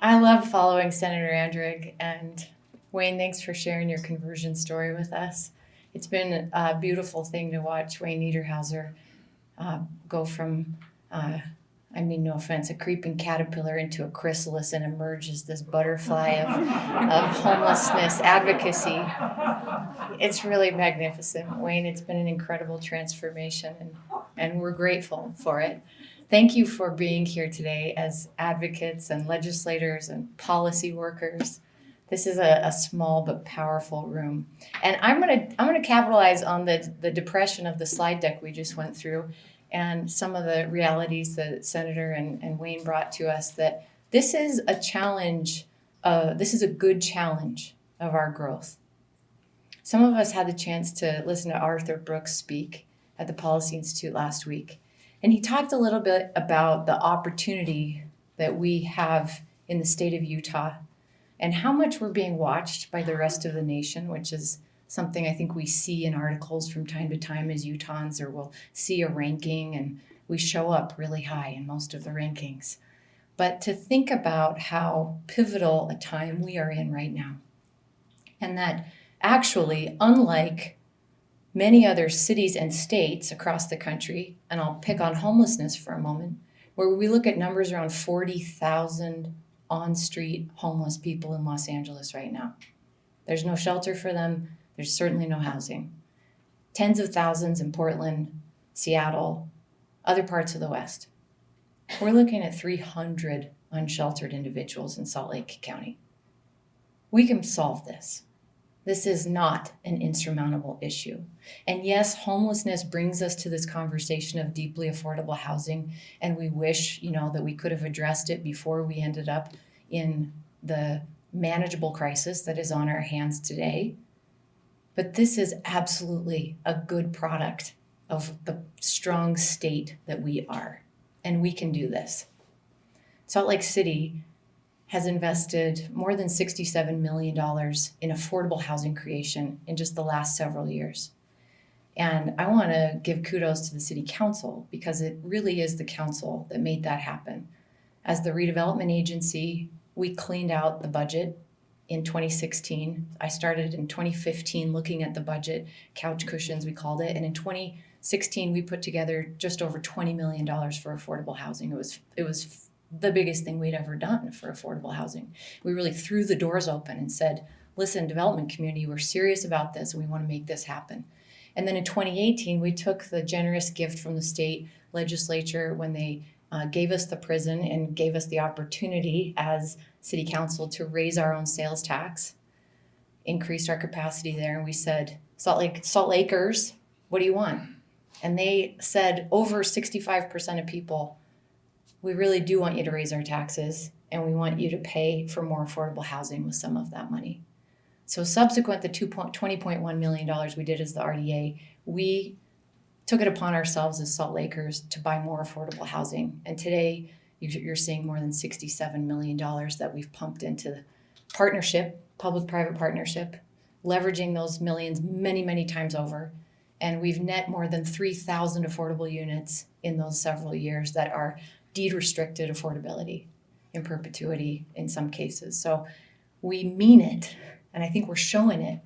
I love following Senator Andrick, and Wayne, thanks for sharing your conversion story with us. It's been a beautiful thing to watch Wayne Niederhauser go from, no offense, a creeping caterpillar into a chrysalis and emerge as this butterfly of homelessness advocacy. It's really magnificent, Wayne. It's been an incredible transformation, and we're grateful for it. Thank you for being here today as advocates and legislators and policy workers. This is a small but powerful room. And I'm gonna capitalize on the depression of the slide deck we just went through and some of the realities that Senator and Wayne brought to us, that this is a challenge, this is a good challenge of our growth. Some of us had the chance to listen to Arthur Brooks speak at the Policy Institute last week. And he talked a little bit about the opportunity that we have in the state of Utah and how much we're being watched by the rest of the nation, which is something I think we see in articles from time to time as Utahns, or we'll see a ranking and we show up really high in most of the rankings. But to think about how pivotal a time we are in right now, and that actually, unlike many other cities and states across the country, and I'll pick on homelessness for a moment, where we look at numbers around 40,000 on-street homeless people in Los Angeles right now. There's no shelter for them. There's certainly no housing. Tens of thousands in Portland, Seattle, other parts of the West. We're looking at 300 unsheltered individuals in Salt Lake County. We can solve this. This is not an insurmountable issue. And yes, homelessness brings us to this conversation of deeply affordable housing, and we wish, that we could have addressed it before we ended up in the manageable crisis that is on our hands today. But this is absolutely a good product of the strong state that we are, and we can do this. Salt Lake City has invested more than $67 million in affordable housing creation in just the last several years. And I want to give kudos to the city council, because it really is the council that made that happen. As the redevelopment agency, we cleaned out the budget in 2016. I started in 2015 looking at the budget, couch cushions we called it, and in 2016 we put together just over $20 million for affordable housing. It was the biggest thing we'd ever done for affordable housing. We really threw the doors open and said, listen, development community, we're serious about this and we want to make this happen. And then in 2018, we took the generous gift from the state legislature when they gave us the prison and gave us the opportunity as city council to raise our own sales tax, increased our capacity there. And we said, Salt Lakers, what do you want? And they said over 65% of people, we really do want you to raise our taxes, and we want you to pay for more affordable housing with some of that money. So subsequent to $20.1 million we did as the RDA, we took it upon ourselves as Salt Lakers to buy more affordable housing. And today you're seeing more than $67 million that we've pumped into the partnership, public-private partnership, leveraging those millions many, many times over. And we've net more than 3,000 affordable units in those several years that are deed restricted affordability in perpetuity in some cases. So we mean it, and I think we're showing it.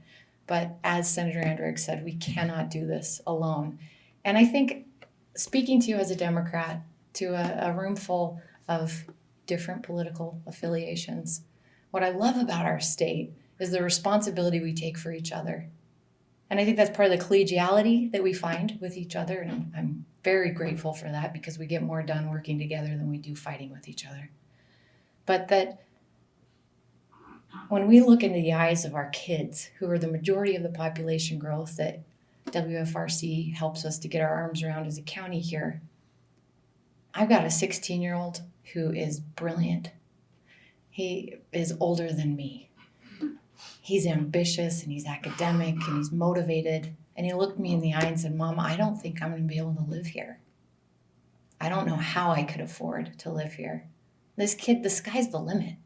But as Senator Andrick said, we cannot do this alone. And I think, speaking to you as a Democrat, to a room full of different political affiliations, what I love about our state is the responsibility we take for each other. And I think that's part of the collegiality that we find with each other. And I'm very grateful for that, because we get more done working together than we do fighting with each other. But that when we look into the eyes of our kids, who are the majority of the population growth that WFRC helps us to get our arms around as a county here, I've got a 16-year-old who is brilliant. He is older than me. He's ambitious and he's academic and he's motivated. And he looked me in the eye and said, Mom, I don't think I'm going to be able to live here. I don't know how I could afford to live here. This kid, the sky's the limit.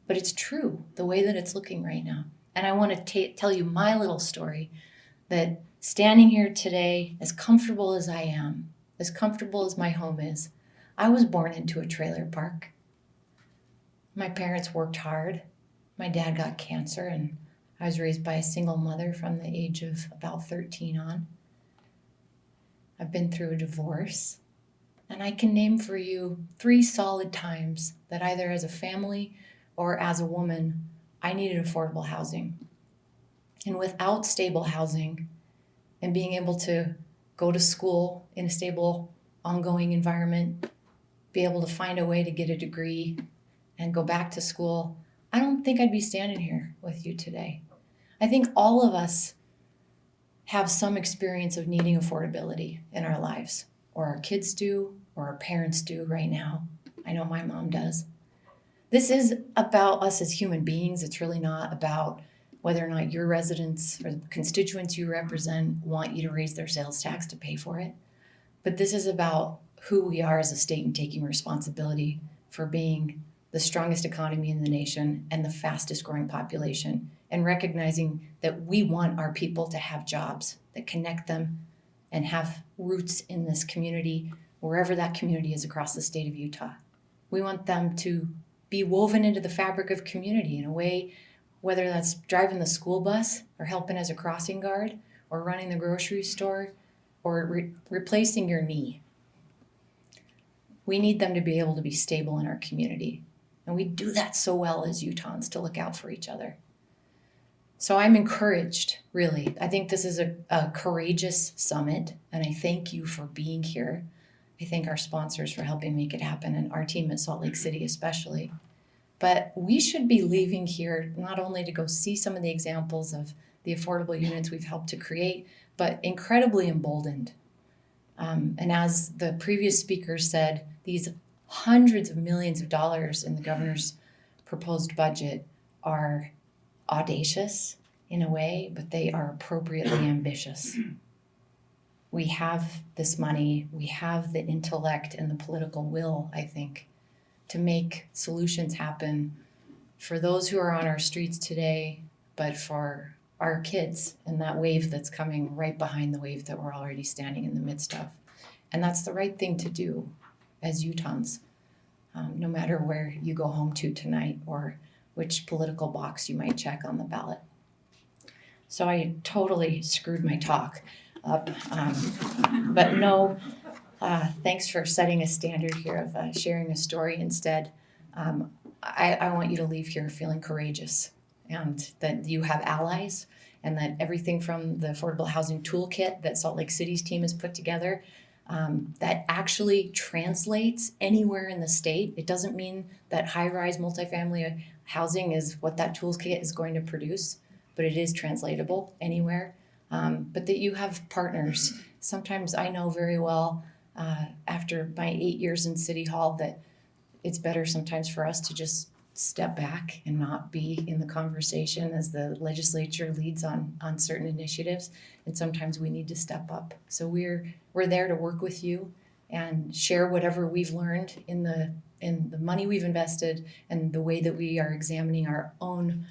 But it's true, the way that it's looking right now. And I want to tell you my little story, that standing here today, as comfortable as I am, as comfortable as my home is, I was born into a trailer park. My parents worked hard. My dad got cancer, and I was raised by a single mother from the age of about 13 on. I've been through a divorce, and I can name for you 3 solid times that either as a family or as a woman, I needed affordable housing. And without stable housing and being able to go to school in a stable, ongoing environment, be able to find a way to get a degree and go back to school, I don't think I'd be standing here with you today. I think all of us have some experience of needing affordability in our lives, or our kids do, or our parents do right now. I know my mom does. This is about us as human beings. It's really not about whether or not your residents or the constituents you represent want you to raise their sales tax to pay for it. But this is about who we are as a state and taking responsibility for being the strongest economy in the nation and the fastest growing population, and recognizing that we want our people to have jobs that connect them and have roots in this community, wherever that community is across the state of Utah. We want them to be woven into the fabric of community in a way, whether that's driving the school bus or helping as a crossing guard or running the grocery store or replacing your knee. We need them to be able to be stable in our community. And we do that so well as Utahns to look out for each other. So I'm encouraged, really. I think this is a courageous summit, and I thank you for being here. I thank our sponsors for helping make it happen, and our team at Salt Lake City especially. But we should be leaving here not only to go see some of the examples of the affordable units we've helped to create, but incredibly emboldened. And as the previous speaker said, these hundreds of millions of dollars in the governor's proposed budget are audacious in a way, but they are appropriately ambitious. We have this money, we have the intellect and the political will, I think, to make solutions happen for those who are on our streets today, but for our kids and that wave that's coming right behind the wave that we're already standing in the midst of. And that's the right thing to do as Utahns, no matter where you go home to tonight or which political box you might check on the ballot. So I totally screwed my talk up, but no, thanks for setting a standard here of sharing a story instead. I want you to leave here feeling courageous and that you have allies and that everything from the affordable housing toolkit that Salt Lake City's team has put together that actually translates anywhere in the state. It doesn't mean that high-rise multifamily housing is what that toolkit is going to produce, but it is translatable anywhere. But that you have partners. Sometimes I know very well after my 8 years in City Hall that it's better sometimes for us to just step back and not be in the conversation as the legislature leads on certain initiatives. And sometimes we need to step up. So we're there to work with you and share whatever we've learned in the money we've invested and the way that we are examining our own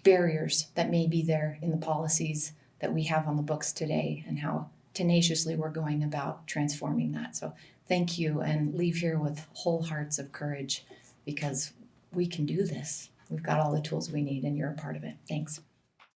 barriers that may be there in the policies that we have on the books today and how tenaciously we're going about transforming that. So thank you, and leave here with whole hearts of courage because we can do this. We've got all the tools we need and you're a part of it. Thanks.